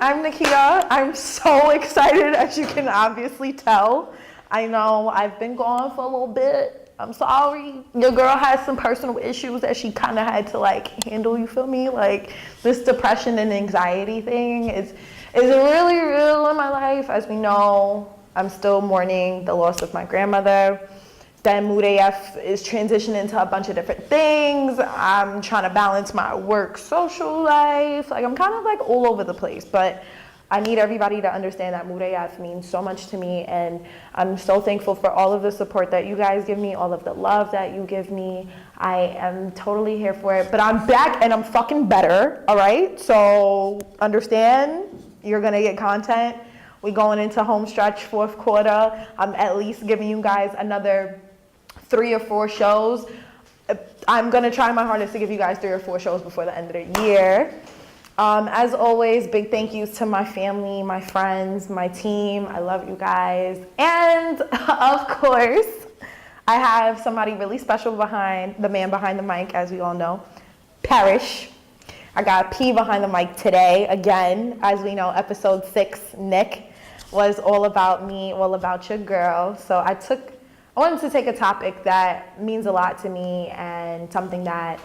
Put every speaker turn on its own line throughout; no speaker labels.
I'm Nikeita. I'm so excited, as you can obviously tell. I know I've been gone for a little bit. I'm sorry. Your girl has some personal issues that she kind of had to like handle, you feel me? Like this depression and anxiety thing is really real in my life. As we know, I'm still mourning the loss of my grandmother. Then Mood AF is transitioning to a bunch of different things. I'm trying to balance my work, social life. Like I'm kind of like all over the place, but I need everybody to understand that Mood AF means so much to me, and I'm so thankful for all of the support that you guys give me, all of the love that you give me. I am totally here for it, but I'm back and I'm fucking better, all right? So understand, you're gonna get content. We going into home stretch, fourth quarter. I'm at least giving you guys another 3 or 4 shows. I'm gonna try my hardest to give you guys 3 or 4 shows before the end of the year. As always, big thank yous to my family, my friends, my team. I love you guys. And of course, I have somebody really special behind, the man behind the mic, as we all know, Parrish. I got P behind the mic today. Again, as we know, episode 6, Nick, was all about me, all about your girl. So I wanted to take a topic that means a lot to me and something that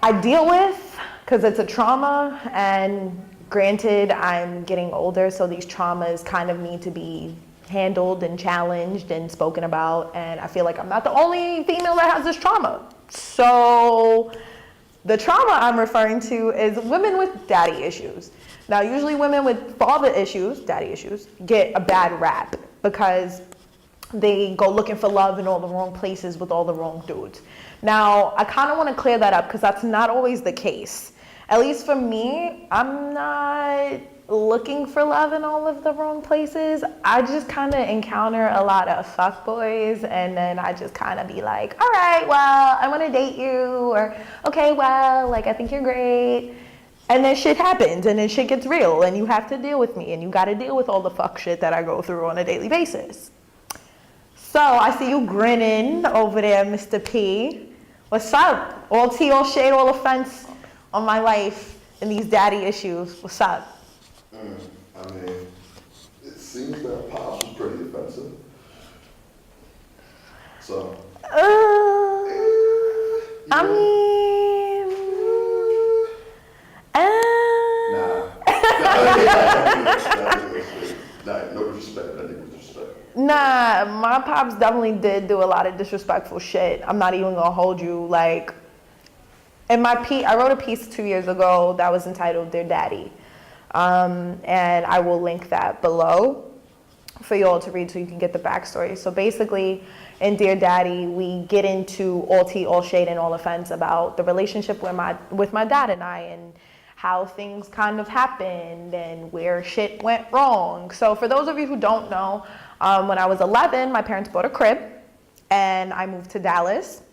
I deal with because it's a trauma, and granted, I'm getting older, so these traumas kind of need to be handled and challenged and spoken about, and I feel like I'm not the only female that has this trauma. So the trauma I'm referring to is women with daddy issues. Now, usually women with father issues, daddy issues, get a bad rap because they go looking for love in all the wrong places with all the wrong dudes. Now, I kind of want to clear that up because that's not always the case. At least for me, I'm not looking for love in all of the wrong places. I just kind of encounter a lot of fuckboys, and then I just kind of be like, all right, well, I want to date you, or okay, well, like I think you're great. And then shit happens, and then shit gets real, and you have to deal with me, and you got to deal with all the fuck shit that I go through on a daily basis. So I see you grinning over there, Mr. P. What's up? All tea, all shade, all offense on my life and these daddy issues. What's up?
I mean, it seems that Pops was pretty offensive. So.
I mean.
Nah, no disrespect. I think it was disrespect.
Nah, my pops definitely did do a lot of disrespectful shit. I'm not even gonna hold you. Like, in my I wrote a piece 2 years ago that was entitled Dear Daddy. And I will link that below for you all to read so you can get the backstory. So basically, in Dear Daddy, we get into all tea, all shade, and all offense about the relationship with my dad and I, and how things kind of happened and where shit went wrong. So for those of you who don't know, when I was 11, my parents bought a crib, and I moved to Dallas.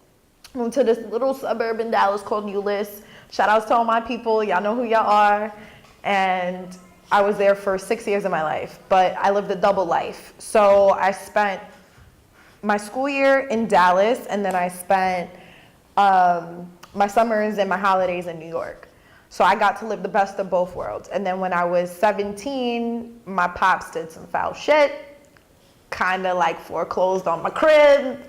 Moved to this little suburb in Dallas called Euless. Shout outs to all my people, y'all know who y'all are. And I was there for 6 years of my life, but I lived a double life. So I spent my school year in Dallas, and then I spent my summers and my holidays in New York. So I got to live the best of both worlds. And then when I was 17, my pops did some foul shit, kind of like foreclosed on my crib,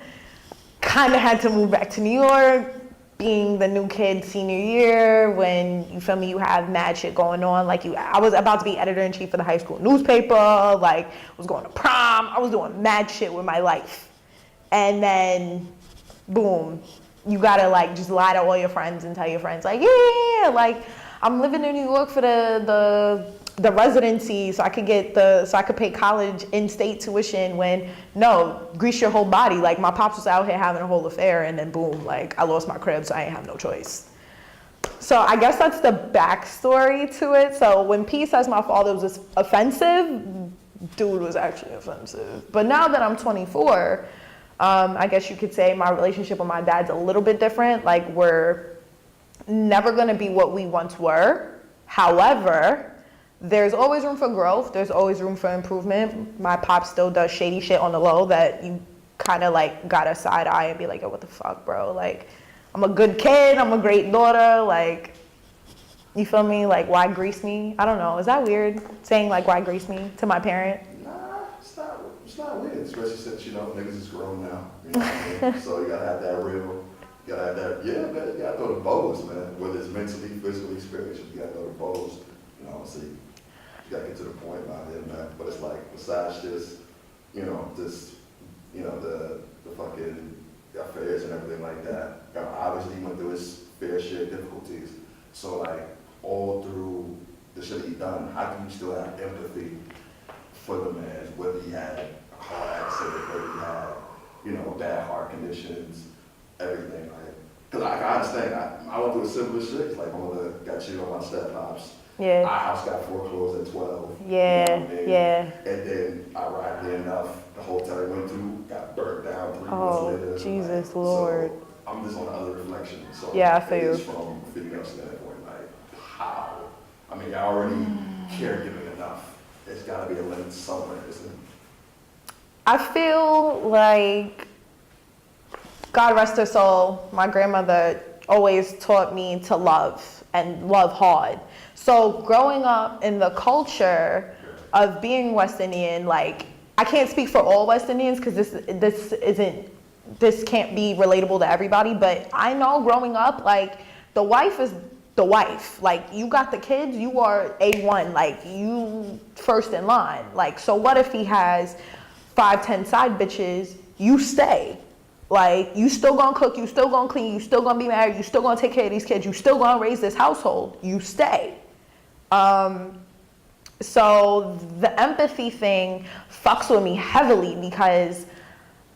kind of had to move back to New York, being the new kid senior year when, you feel me, you have mad shit going on. Like I was about to be editor-in-chief of the high school newspaper, like I was going to prom, I was doing mad shit with my life. And then, boom, you gotta like just lie to all your friends and tell your friends like, yeah, like I'm living in New York for the residency so I could pay college in-state tuition, when no, grease your whole body. Like my pops was out here having a whole affair, and then boom, like I lost my crib, so I ain't have no choice. So I guess that's the backstory to it. So when P says my father was offensive, dude was actually offensive. But now that I'm 24, I guess you could say my relationship with my dad's a little bit different. Like we're never gonna be what we once were. However, there's always room for growth. There's always room for improvement. My pop still does shady shit on the low that you kind of like got a side eye and be like, yo, what the fuck, bro? Like, I'm a good kid. I'm a great daughter. Like, You feel me? Like, why grease me? I don't know. Is that weird? Saying like, why grease me to my parent?
Nah, it's not weird, especially since, you know, niggas is grown now. You know what I mean? So you gotta have that real, you gotta have that, yeah, man, you gotta throw the bows, man. Whether it's mentally, physically, spiritually, you gotta throw the bows. You know, so you gotta get to the point about it, man. But it's like, besides just, you know, the fucking affairs and everything like that, you know, obviously he went through his fair share of difficulties. So like, all through the shit he done, how can you still have empathy for the man, whether he had a car accident, whether he had, you know, bad heart conditions, everything, like, cause I understand, I went through a similar shit, like my mother got cheated on my step-pops.
Yeah.
Our house got foreclosed at 12.
Yeah,
you know what I mean?
yeah.
And then, ironically enough, the hotel I went to got burnt down 3
Oh,
months later.
Jesus,
like,
Lord.
So I'm just on the other reflection. So
Yeah, I feel you.
it's from a female standpoint, like, how? I mean, you're already caregiving enough. There's gotta be a limit somewhere, isn't it?
I feel like, God rest her soul, my grandmother always taught me to love and love hard. So growing up in the culture of being West Indian, like, I can't speak for all West Indians because this can't be relatable to everybody, but I know growing up, like, the wife is the wife. Like, you got the kids, you are A1, like, you first in line. Like, so what if he has 5, 10 side bitches? You stay. Like, you still gonna cook, you still gonna clean, you still gonna be married, you still gonna take care of these kids, you still gonna raise this household, you stay. So the empathy thing fucks with me heavily because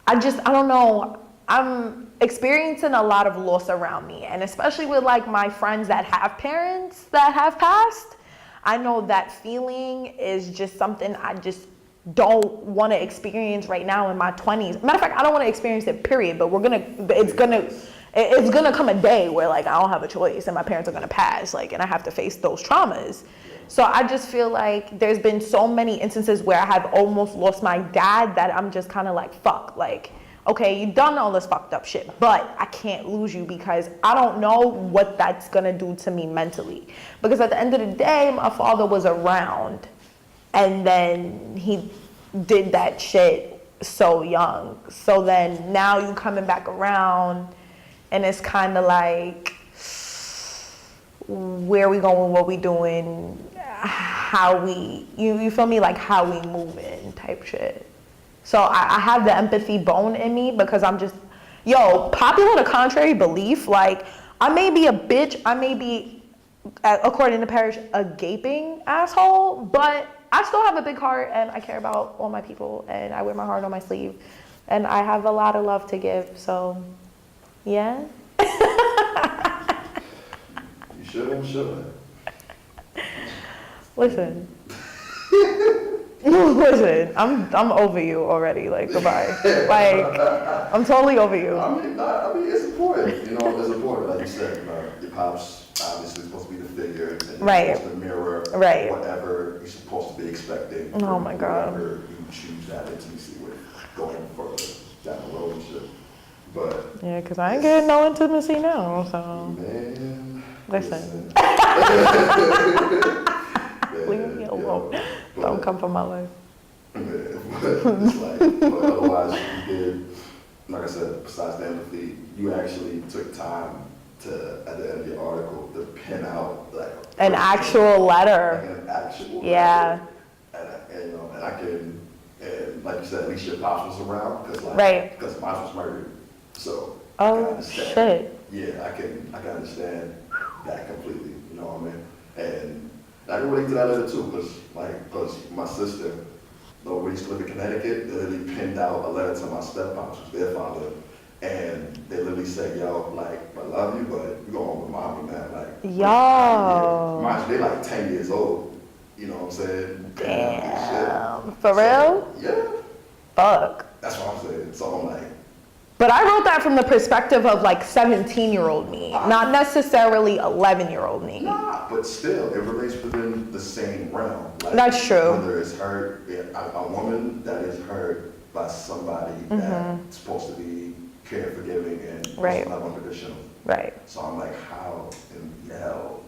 I don't know, I'm experiencing a lot of loss around me, and especially with like my friends that have parents that have passed, I know that feeling is just something I just don't want to experience right now in my 20s. Matter of fact, I don't want to experience it, period, but it's gonna come a day where like I don't have a choice and my parents are gonna pass, like, and I have to face those traumas. So I just feel like there's been so many instances where I have almost lost my dad that I'm just kind of like, fuck, like, okay, you've done all this fucked up shit, but I can't lose you because I don't know what that's gonna do to me mentally. Because at the end of the day, my father was around and then he did that shit so young. So then now you coming back around and it's kind of like, where we going, what we doing, how we, you feel me, like how we moving type shit. So I have the empathy bone in me because I'm just, popular to contrary belief, like, I may be a bitch, I may be, according to Parrish, a gaping asshole, but I still have a big heart and I care about all my people and I wear my heart on my sleeve and I have a lot of love to give, so, yeah.
You should.
Listen. Listen, I'm over you already. Like, goodbye. Like, I'm totally over you.
I mean, it's important. You know, it's important. Like you said, your pops obviously supposed to be the figure, and you're supposed to mirror whatever you're supposed to be expecting.
Oh my God.
Whoever you choose that intimacy with, going further down the road and shit. But
yeah, because I ain't getting no intimacy now. So
man,
listen. Leave me alone. Don't come for my life.
Man, but it's like, but otherwise you did, like I said, besides the empathy, you actually took time to, at the end of your article, to pen out like
an actual letter.
Like an actual
letter.
And you know, and I can, and like you said, at least your pops was around, because because mine was murdered. So I can understand.
Shit.
Yeah, I can understand that completely. You know what I mean? And I can relate to that letter too, because my sister, though we used to live in Connecticut, they literally penned out a letter to my steppops, who's their father, and they literally said, "Yo, like, I love you, but you go home with mommy, man." Like,
yo,
mind you, they like 10 years old. You know what I'm saying?
Damn, for real?
Yeah.
Fuck.
That's what I'm saying. So I'm like.
But I wrote that from the perspective of like 17-year-old me, not necessarily 11-year-old me.
Nah, but still, it relates within the same realm. Like,
that's true.
Whether it's hurt, a woman that is hurt by somebody that's supposed to be care, forgiving, and not unconditional.
Right.
So I'm like, how in hell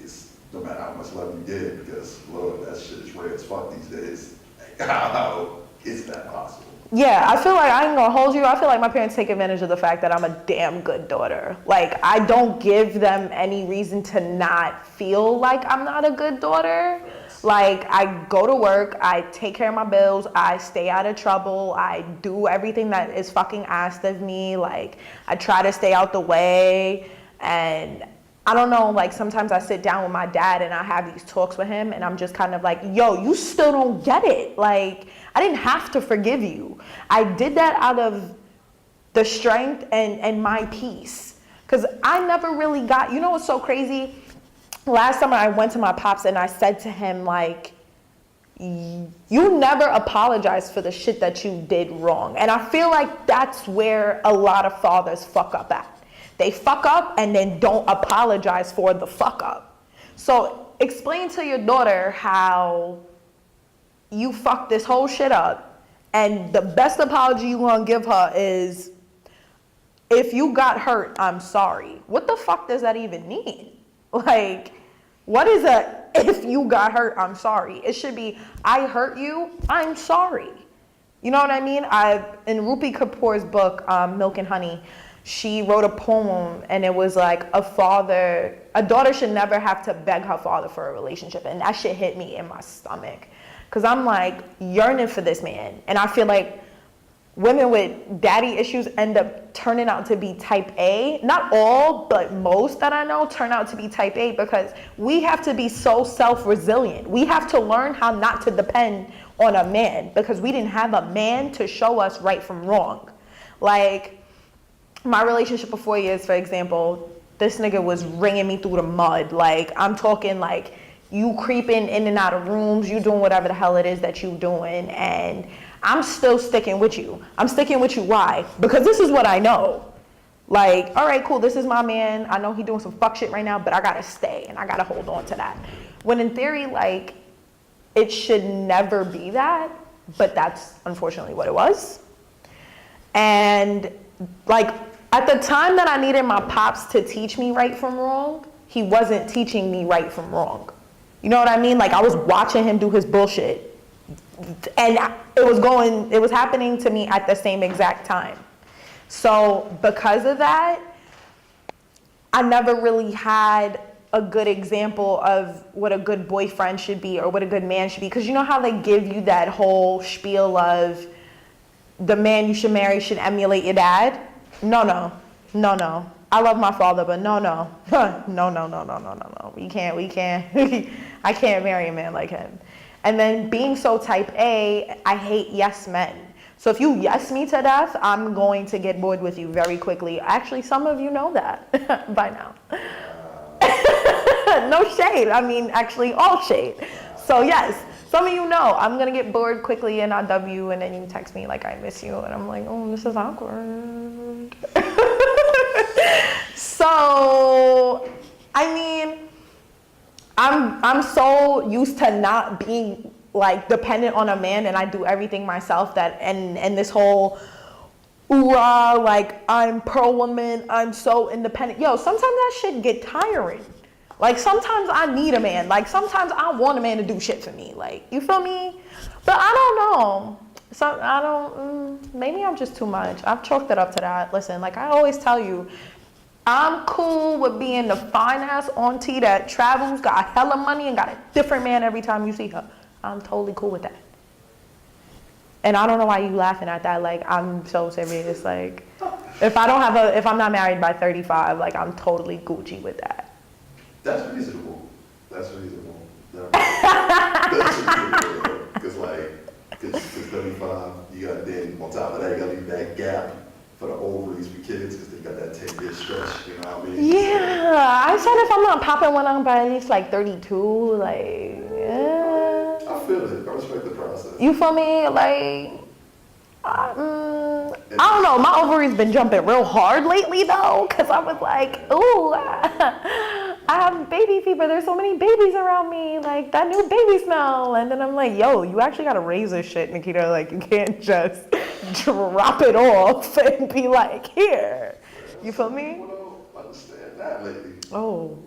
it's no matter how much love you give, because Lord, that shit is rare as fuck these days. Like, how is that possible?
Yeah, I feel like, I ain't gonna hold you, I feel like my parents take advantage of the fact that I'm a damn good daughter. Like, I don't give them any reason to not feel like I'm not a good daughter. Like, I go to work, I take care of my bills, I stay out of trouble, I do everything that is fucking asked of me. Like, I try to stay out the way, and I don't know, like sometimes I sit down with my dad and I have these talks with him and I'm just kind of like, yo, you still don't get it. Like, I didn't have to forgive you. I did that out of the strength and my peace. Because I never really got, you know what's so crazy? Last summer I went to my pops and I said to him, like, you never apologized for the shit that you did wrong. And I feel like that's where a lot of fathers fuck up at. They fuck up and then don't apologize for the fuck up. So explain to your daughter how you fucked this whole shit up, and the best apology you gonna give her is, if you got hurt, I'm sorry. What the fuck does that even mean? Like, what is a, if you got hurt, I'm sorry? It should be, I hurt you, I'm sorry. You know what I mean? In Rupi Kapoor's book, Milk and Honey, she wrote a poem and it was like, a daughter should never have to beg her father for a relationship. And that shit hit me in my stomach. Cause I'm like yearning for this man. And I feel like women with daddy issues end up turning out to be type A. Not all, but most that I know turn out to be type A, because we have to be so self-resilient. We have to learn how not to depend on a man, because we didn't have a man to show us right from wrong. Like, my relationship of 4 years, for example, this nigga was ringing me through the mud. Like, I'm talking like, you creeping in and out of rooms, you doing whatever the hell it is that you doing, and I'm still sticking with you. I'm sticking with you, why? Because this is what I know. Like, all right, cool, this is my man. I know he doing some fuck shit right now, but I gotta stay and I gotta hold on to that. When in theory, like, it should never be that, but that's unfortunately what it was. And like, at the time that I needed my pops to teach me right from wrong, he wasn't teaching me right from wrong. You know what I mean? Like, I was watching him do his bullshit, and it was happening to me at the same exact time. So because of that, I never really had a good example of what a good boyfriend should be or what a good man should be. Because you know how they give you that whole spiel of the man you should marry should emulate your dad? No. I love my father, but no. No. We can't. I can't marry a man like him. And then being so type A, I hate yes men. So if you yes me to death, I'm going to get bored with you very quickly. Actually, some of you know that by now. No shade. I mean, actually, all shade. So yes, some of you know I'm gonna get bored quickly and I dub you, and then you text me like I miss you, and I'm like, oh, this is awkward. So, I mean, I'm so used to not being like dependent on a man, and I do everything myself, that and this whole oorah, like I'm pro woman, I'm so independent. Yo, sometimes that shit get tiring. Like, sometimes I need a man. Like, sometimes I want a man to do shit for me. Like, you feel me? But I don't know. So maybe I'm just too much. I've chalked it up to that. Listen, like I always tell you, I'm cool with being the fine ass auntie that travels, got hella money, and got a different man every time you see her. I'm totally cool with that. And I don't know why you laughing at that. Like, I'm so serious. Like, if I'm not married by 35, like, I'm totally Gucci with that.
That's reasonable. That's reasonable. That's reasonable. Because, like, because 35, you got then, on top of that, you got to leave that gap for the ovaries for kids, because they got that 10-year stretch, you know what I mean?
Yeah, I said if I'm not popping one on by at least like 32, like, yeah.
I feel it. I respect the process.
You feel me? Like, I don't know. My ovaries been jumping real hard lately though, because I was like, ooh, I have baby fever. There's so many babies around me. Like, that new baby smell. And then I'm like, yo, you actually got to raise this shit, Nikeita. Like, you can't just drop it off and be like, here. You feel me?
People don't understand that lately.
Oh.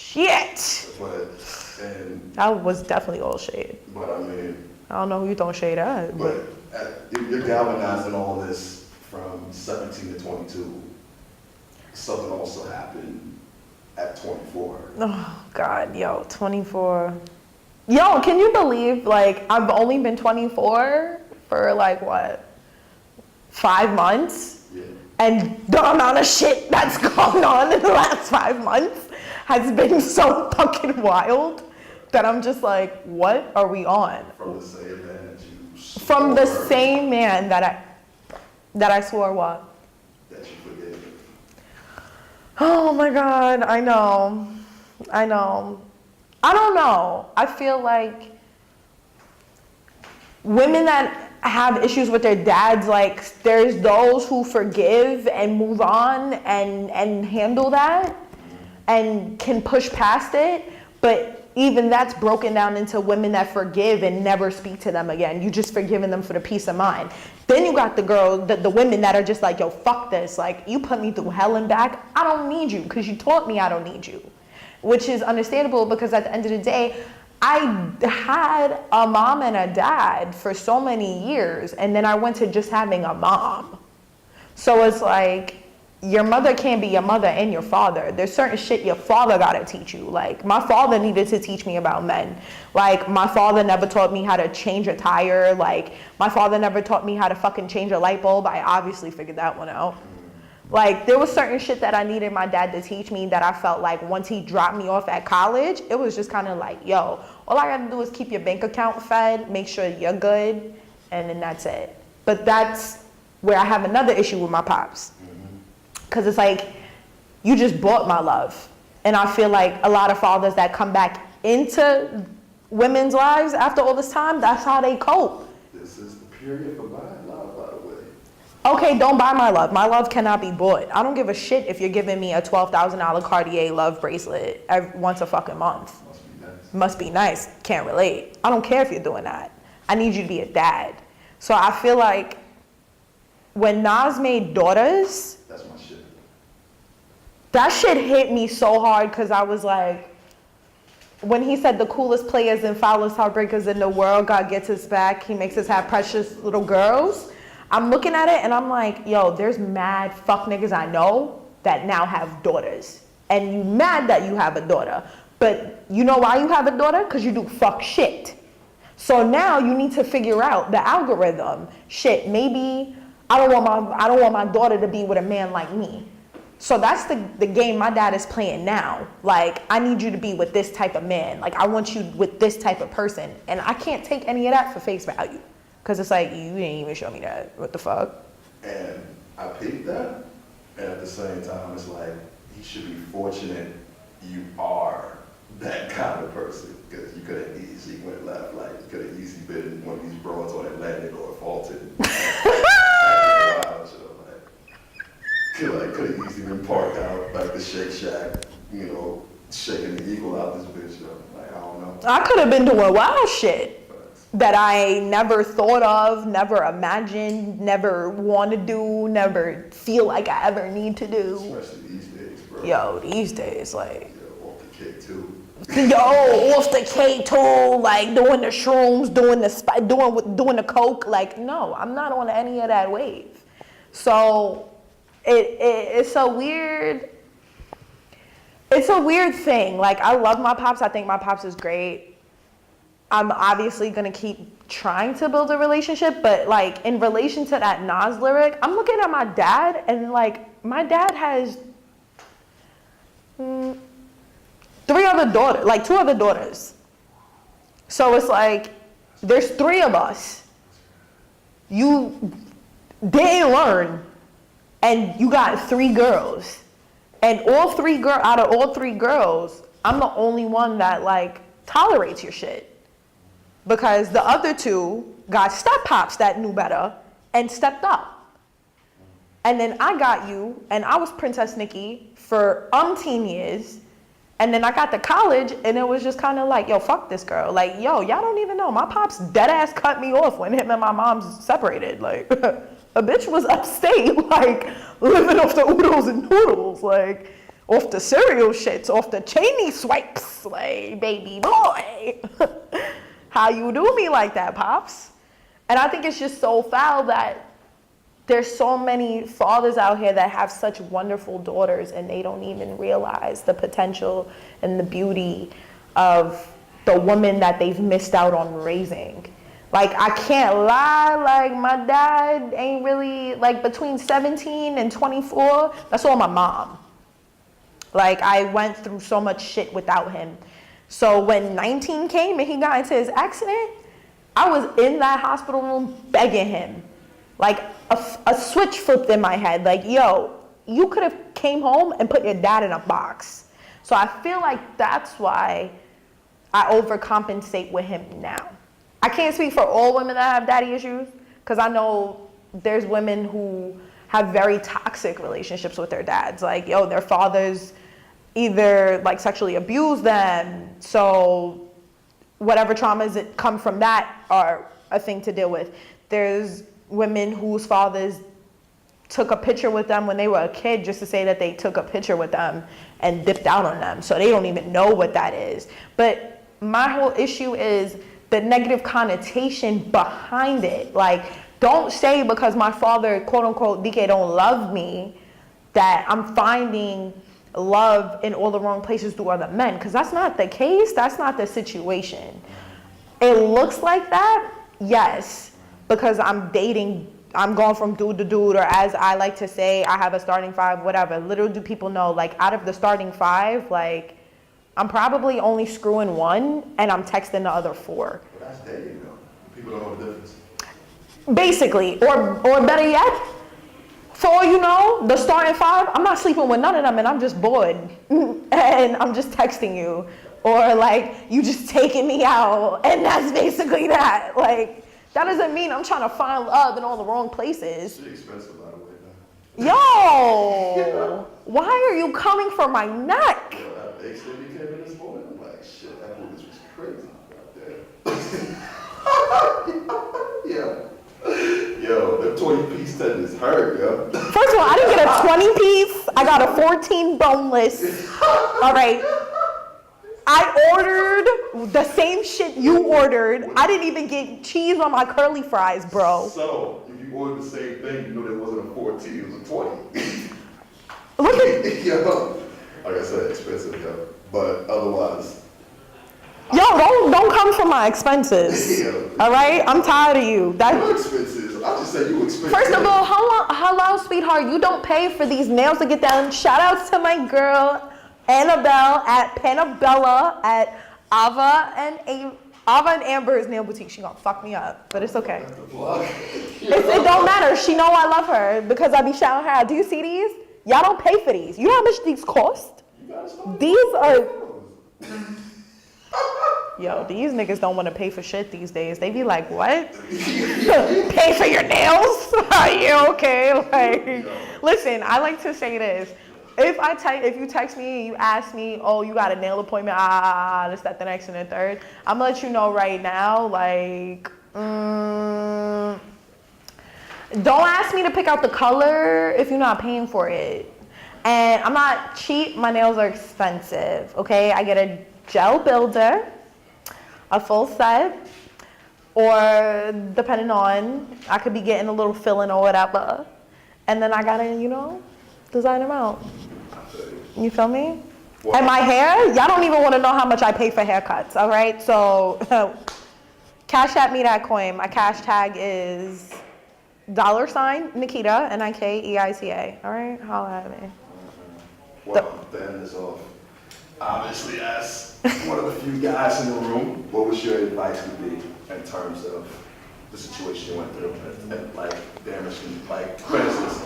Shit.
And
That was definitely all shade.
but I mean,
I don't know who you throwing shade at, but
you're galvanizing all this from 17 to 22. Something also happened at 24.
oh God, yo, 24. Yo, can you believe, like, I've only been 24 for, like, what, 5 months?
Yeah.
And the amount of shit that's gone on in the last 5 months has been so fucking wild that I'm just like, what are we on?
From the same man that you
From the
swore
same man that I swore what?
that you forgave.
Oh my God, I know. I don't know. I feel like women that have issues with their dads, like there's those who forgive and move on and handle that and can push past it, but even that's broken down into women that forgive and never speak to them again. You just forgiving them for the peace of mind. Then you got the women that are just like, yo, fuck this. Like, you put me through hell and back. I don't need you because you taught me I don't need you. Which is understandable because at the end of the day, I had a mom and a dad for so many years, and then I went to just having a mom. So it's like, your mother can't be your mother and your father. There's certain shit your father gotta teach you. Like, my father needed to teach me about men. Like, my father never taught me how to change a tire. Like, my father never taught me how to fucking change a light bulb. I obviously figured that one out. Like, there was certain shit that I needed my dad to teach me that I felt like once he dropped me off at college, it was just kind of like, yo, all I gotta do is keep your bank account fed, make sure you're good, and then that's it. But that's where I have another issue with my pops. Because it's like, you just bought my love. And I feel like a lot of fathers that come back into women's lives after all this time, that's how they cope.
This is the period for buying love, by the way.
Okay, don't buy my love. My love cannot be bought. I don't give a shit if you're giving me a $12,000 Cartier love bracelet once a fucking month.
Must be nice.
Must be nice. Can't relate. I don't care if you're doing that. I need you to be a dad. So I feel like when Nas made Daughters,
That's my shit.
that shit hit me so hard because I was like, when he said the coolest players and foulest heartbreakers in the world, God gets us back. He makes us have precious little girls. I'm looking at it and I'm like, yo, there's mad fuck niggas I know that now have daughters. And you mad that you have a daughter. But you know why you have a daughter? Because you do fuck shit. So now you need to figure out the algorithm. Shit, maybe I don't want my daughter to be with a man like me. So that's the game my dad is playing now. Like, I need you to be with this type of man. Like, I want you with this type of person. And I can't take any of that for face value. Because it's like, you didn't even show me that. What the fuck?
And I peeped that. And at the same time, it's like, you should be fortunate you are that kind of person. Because you could have easily went left. Like, you could have easily been one of these broads on Atlantic or Fulton. Could have easily been parked out like the Shake Shack, you know, shaking the eagle out this bitch. Like, I don't know.
I could have been doing wild shit that I never thought of, never imagined, never want to do, never feel like I ever need to do.
Especially these days, bro.
Yo, these days, like.
Yeah, off the cake too.
Yo, off the K too, like doing the shrooms, doing the coke. Like, no, I'm not on any of that wave. So it's a weird thing. Like, I love my pops. I think my pops is great. I'm obviously gonna keep trying to build a relationship, but like in relation to that Nas lyric, I'm looking at my dad and like my dad has two other daughters. So it's like, there's 3 of us. You didn't learn, and you got 3 girls. And out of all three girls, I'm the only one that like tolerates your shit. Because the other 2 got step pops that knew better and stepped up. And then I got you, and I was Princess Nikki for umpteen years. And then I got to college, and it was just kind of like, yo, fuck this girl. Like, yo, y'all don't even know. My pops dead ass cut me off when him and my mom's separated. Like, a bitch was upstate, like, living off the oodles and noodles. Like, off the cereal shits, off the Cheney swipes, like, baby boy. How you do me like that, Pops? And I think it's just so foul that there's so many fathers out here that have such wonderful daughters and they don't even realize the potential and the beauty of the woman that they've missed out on raising. Like, I can't lie, like, my dad ain't really, like, between 17 and 24, that's all my mom. Like, I went through so much shit without him. So when 19 came and he got into his accident, I was in that hospital room begging him. Like, a switch flipped in my head. Like, yo, you could have came home and put your dad in a box. So I feel like that's why I overcompensate with him now. I can't speak for all women that have daddy issues, because I know there's women who have very toxic relationships with their dads. Like, yo, their fathers either like sexually abuse them, so whatever traumas that come from that are a thing to deal with. There's women whose fathers took a picture with them when they were a kid just to say that they took a picture with them and dipped out on them, so they don't even know what that is. But my whole issue is the negative connotation behind it. Like, don't say because my father, quote unquote, DK, don't love me, that I'm finding love in all the wrong places through other men, because that's not the case. That's not the situation. It looks like that, yes, because I'm going from dude to dude, or as I like to say, I have a starting five, whatever. Little do people know, like, out of the starting five, like, I'm probably only screwing one and I'm texting the other four.
But that's dating though. People don't know the difference.
Basically, or better yet, for all you know, the starting five, I'm not sleeping with none of them and I'm just bored and I'm just texting you, or like you just taking me out, and that's basically that. Like, that doesn't mean I'm trying to find love in all the wrong places.
Shit expensive, by the way.
Yo, why are you coming for my neck?
Yo, that big city came in this morning. I'm like, shit, that movie was crazy. Yeah. Yo, them 20-piece tenders hurt, yo.
First of all, I didn't get a 20-piece. I got a 14 boneless. All right. I ordered the same shit you ordered. I didn't even get cheese on my curly fries, bro.
So, if you ordered the same thing, you know there wasn't a 14, it was a 20.
Look at,
Yo, like I said, expensive, yo. But otherwise,
yo, don't come for my expenses.
Yeah.
All right, I'm tired of you.
your expenses. I just said you expensive.
First of all, hello, sweetheart. You don't pay for these nails to get done. Shout outs to my girl Annabelle at Panabella at Ava and Amber's nail boutique. She gonna fuck me up, but it's okay. It don't matter. She know I love her because I be shouting her out. Do you see these? Y'all don't pay for these. You know how much these cost? These are... Yo, these niggas don't want to pay for shit these days. They be like, what? Pay for your nails? Are you okay? Like, listen, I like to say this. If you text me and you ask me, oh, you got a nail appointment, this, that, the next, and the third, I'm gonna let you know right now, like, don't ask me to pick out the color if you're not paying for it. And I'm not cheap, my nails are expensive, okay? I get a gel builder, a full set, or depending on, I could be getting a little filling or whatever. And then I gotta, design them out. You feel me? Wow. And my hair, y'all don't even want to know how much I pay for haircuts, all right? So cash at me that coin. My cash tag is $ Nikeita, Nikeita, all right? Holla at me.
Well, to end this off, obviously as one of the few guys in the room, what would your advice would be in terms of the situation you went through and like damaging, like, for instance,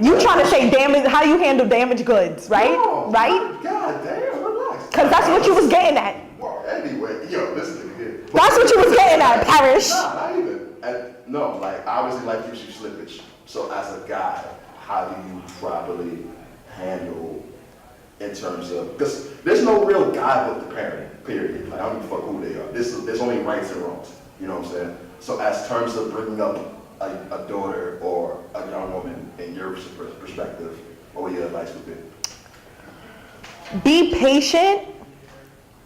you trying to say damage, how you handle damaged goods, right?
No,
right?
God damn, relax.
Because that's what you was getting at.
Well, anyway, yo, listen here.
That's what you was getting at, Parrish.
Nah, not even. No, like, obviously, like, you shoot slippage. So as a guy, how do you properly handle in terms of, because there's no real guidebook to parenting, period. Like, I don't give a fuck who they are. There's only rights and wrongs, you know what I'm saying? So as terms of bringing up a daughter or a young woman in your perspective, what would your advice would be?
Be patient.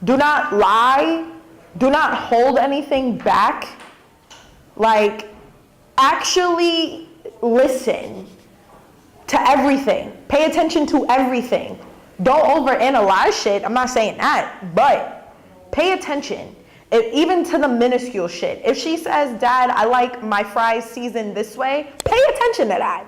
Do not lie. Do not hold anything back. Like, actually listen to everything. Pay attention to everything. Don't overanalyze shit. I'm not saying that, but pay attention. Even to the minuscule shit. If she says, Dad, I like my fries seasoned this way, pay attention to that.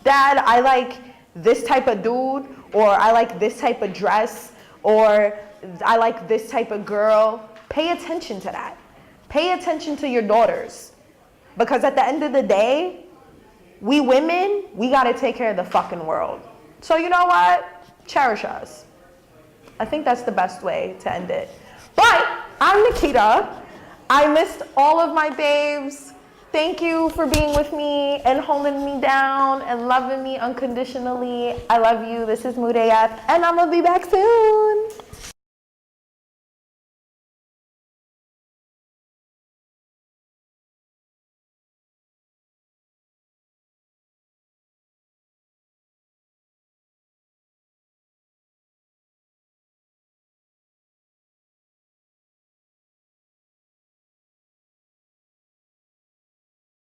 Dad, I like this type of dude, or I like this type of dress, or I like this type of girl. Pay attention to that. Pay attention to your daughters. Because at the end of the day, we women, we gotta take care of the fucking world. So you know what? Cherish us. I think that's the best way to end it. But I'm Nikeita. I missed all of my babes. Thank you for being with me and holding me down and loving me unconditionally. I love you. This is Mudeyat, and I'm gonna be back soon.